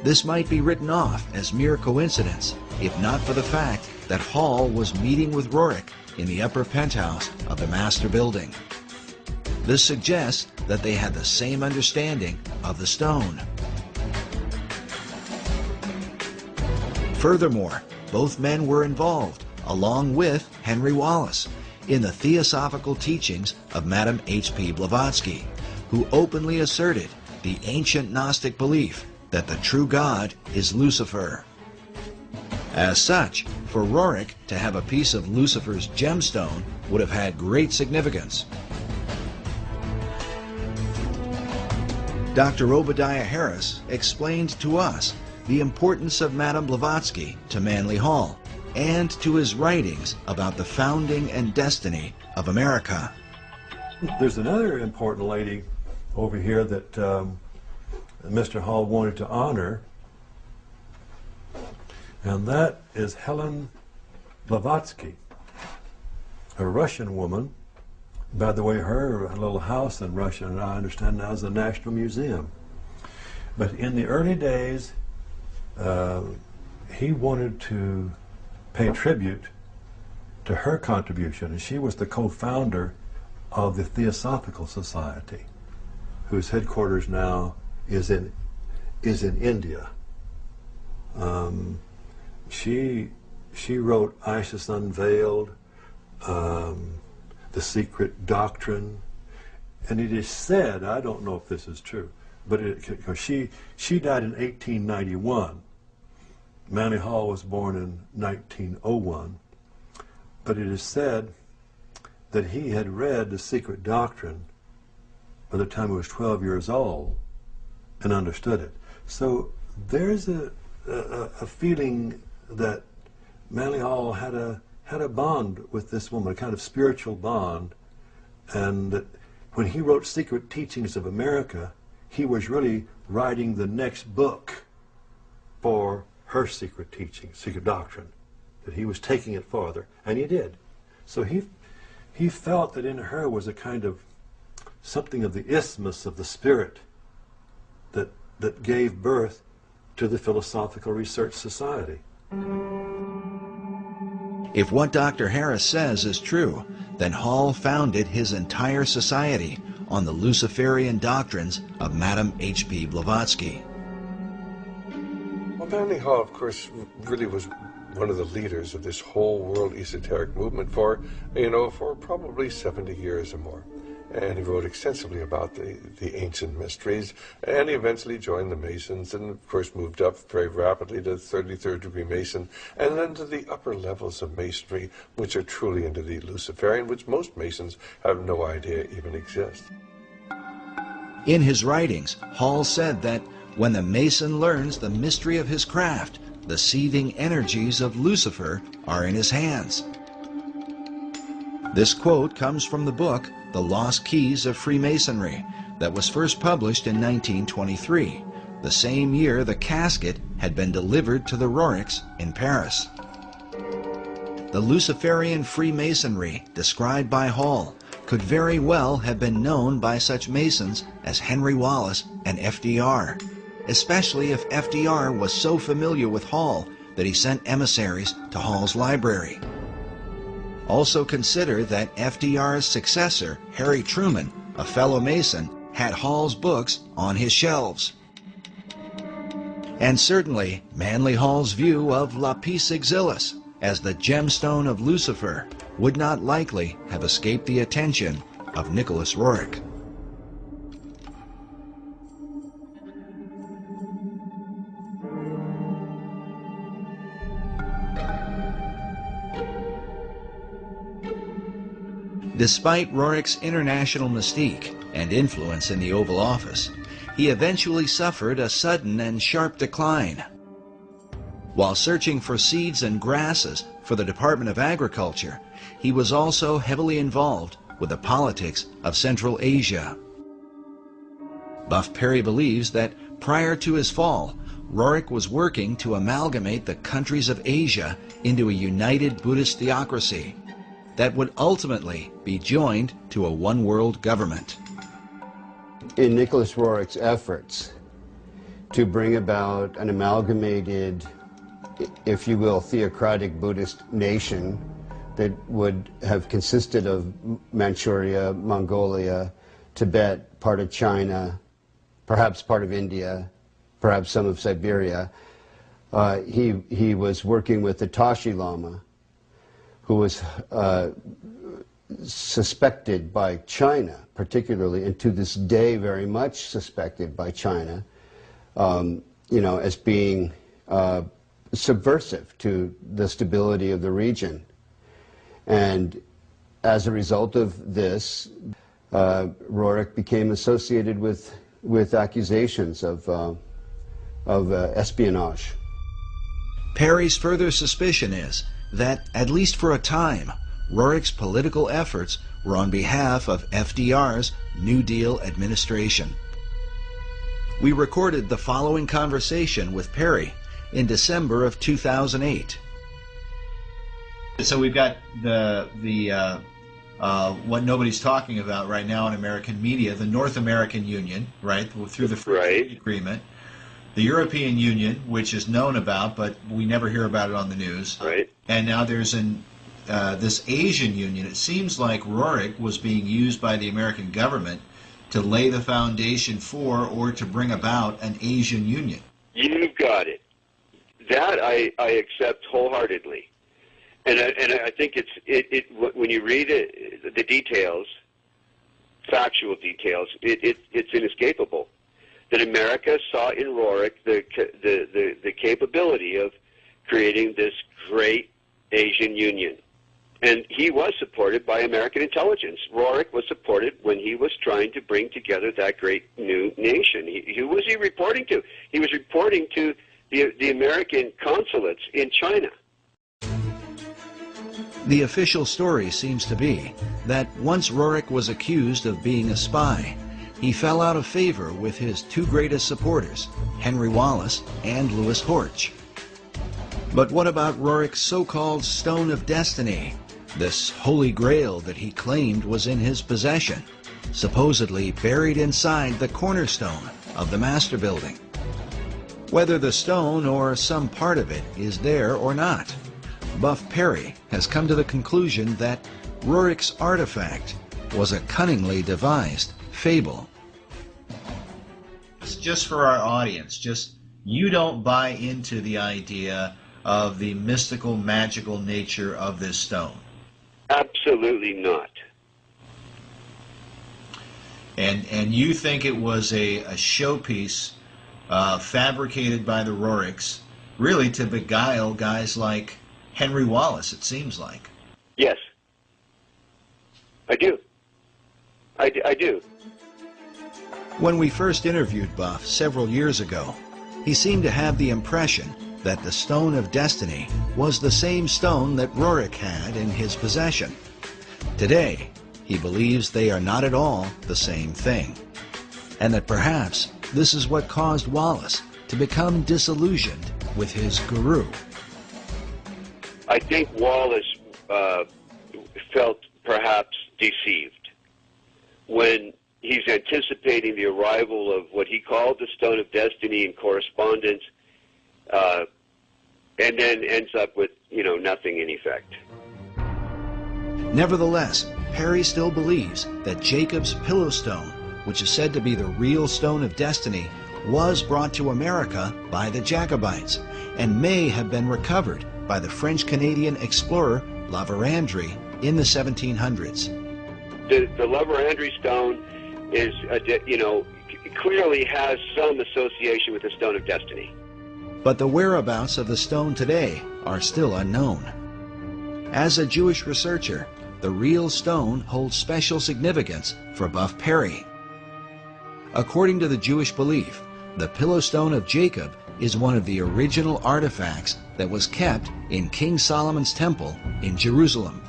This might be written off as mere coincidence, if not for the fact that Hall was meeting with Roerich in the upper penthouse of the master building. This suggests that they had the same understanding of the stone. Furthermore, both men were involved, along with Henry Wallace, in the theosophical teachings of Madame H.P. Blavatsky, who openly asserted the ancient Gnostic belief that the true God is Lucifer. As such, for Roerich to have a piece of Lucifer's gemstone would have had great significance. Dr. Obadiah Harris explained to us the importance of Madame Blavatsky to Manly Hall and to his writings about the founding and destiny of America. There's another important lady over here that Mr. Hall wanted to honor, and that is Helen Blavatsky, a Russian woman. By the way, her little house in Russia, and I understand now, is the National Museum. But in the early days, he wanted to pay tribute to her contribution, and she was the co-founder of the Theosophical Society, whose headquarters now is in India. She wrote Isis Unveiled, The Secret Doctrine, and it is said, I don't know if this is true, but she died in 1891. Manly Hall was born in 1901, but it is said that he had read The Secret Doctrine by the time he was 12 years old and understood it. So there's a feeling that Manly Hall had a bond with this woman, a kind of spiritual bond, and that when he wrote Secret Teachings of America, he was really writing the next book for her secret teaching, secret doctrine, that he was taking it farther, and he did. So he felt that in her was a kind of something of the isthmus of the spirit that gave birth to the Philosophical Research Society. If what Dr. Harris says is true, then Hall founded his entire society on the Luciferian doctrines of Madame H.P. Blavatsky. Well, Manly Hall, of course, really was one of the leaders of this whole world esoteric movement for probably 70 years or more. And he wrote extensively about the ancient mysteries, and he eventually joined the Masons, and of course moved up very rapidly to 33rd degree Mason, and then to the upper levels of Masonry, which are truly into the Luciferian, which most Masons have no idea even exist. In his writings, Hall said that when the Mason learns the mystery of his craft, the seething energies of Lucifer are in his hands. This quote comes from the book The Lost Keys of Freemasonry that was first published in 1923, the same year the casket had been delivered to the Roerichs in Paris. The Luciferian Freemasonry described by Hall could very well have been known by such Masons as Henry Wallace and FDR, especially if FDR was so familiar with Hall that he sent emissaries to Hall's library. Also consider that FDR's successor, Harry Truman, a fellow Mason, had Hall's books on his shelves. And certainly, Manly Hall's view of Lapis Exilis as the gemstone of Lucifer would not likely have escaped the attention of Nicholas Roerich. Despite Roerich's international mystique and influence in the Oval Office, he eventually suffered a sudden and sharp decline. While searching for seeds and grasses for the Department of Agriculture, he was also heavily involved with the politics of Central Asia. Buff Perry believes that prior to his fall, Roerich was working to amalgamate the countries of Asia into a united Buddhist theocracy that would ultimately be joined to a one-world government. In Nicholas Roerich's efforts to bring about an amalgamated, if you will, theocratic Buddhist nation that would have consisted of Manchuria, Mongolia, Tibet, part of China, perhaps part of India, perhaps some of Siberia. He was working with the Tashi Lama, who was suspected by China, particularly, and to this day very much suspected by China, as being subversive to the stability of the region. And as a result of this, Roerich became associated with accusations of espionage. Perry's further suspicion is that, at least for a time, Roerich's political efforts were on behalf of FDR's New Deal administration. We recorded the following conversation with Perry in December of 2008. So we've got the what nobody's talking about right now in American media, the North American Union, right, through the Free Trade Agreement, the European Union, which is known about, but we never hear about it on the news, right. And now there's this Asian Union. It seems like Roerich was being used by the American government to lay the foundation for or to bring about an Asian Union. You've got it. That I accept wholeheartedly. And I think when you read it, the details, factual details, it's inescapable that America saw in Roerich the capability of creating this great Asian Union. And he was supported by American intelligence. Roerich was supported when he was trying to bring together that great new nation. Who was he reporting to? He was reporting to the American consulates in China. The official story seems to be that once Roerich was accused of being a spy, he fell out of favor with his two greatest supporters, Henry Wallace and Louis Horch. But what about Roerich's so-called Stone of Destiny, this holy grail that he claimed was in his possession, supposedly buried inside the cornerstone of the Master Building? Whether the stone or some part of it is there or not, Buff Perry has come to the conclusion that Roerich's artifact was a cunningly devised fable. Just for our audience, you don't buy into the idea of the mystical, magical nature of this stone. Absolutely not. And you think it was a showpiece fabricated by the Roerichs, really to beguile guys like Henry Wallace, it seems like. Yes. I do. I do. When we first interviewed Buff several years ago, he seemed to have the impression that the Stone of Destiny was the same stone that Roerich had in his possession. Today, he believes they are not at all the same thing, and that perhaps this is what caused Wallace to become disillusioned with his guru. I think Wallace felt perhaps deceived when he's anticipating the arrival of what he called the Stone of Destiny in correspondence, and then ends up with, nothing in effect. Nevertheless, Perry still believes that Jacob's Pillow Stone, which is said to be the real Stone of Destiny, was brought to America by the Jacobites and may have been recovered by the French-Canadian explorer La Vérendrye in the 1700s. The La Vérendrye stone is, clearly has some association with the Stone of Destiny. But the whereabouts of the stone today are still unknown. As a Jewish researcher, the real stone holds special significance for Buff Perry. According to the Jewish belief, the Pillow Stone of Jacob is one of the original artifacts that was kept in King Solomon's temple in Jerusalem.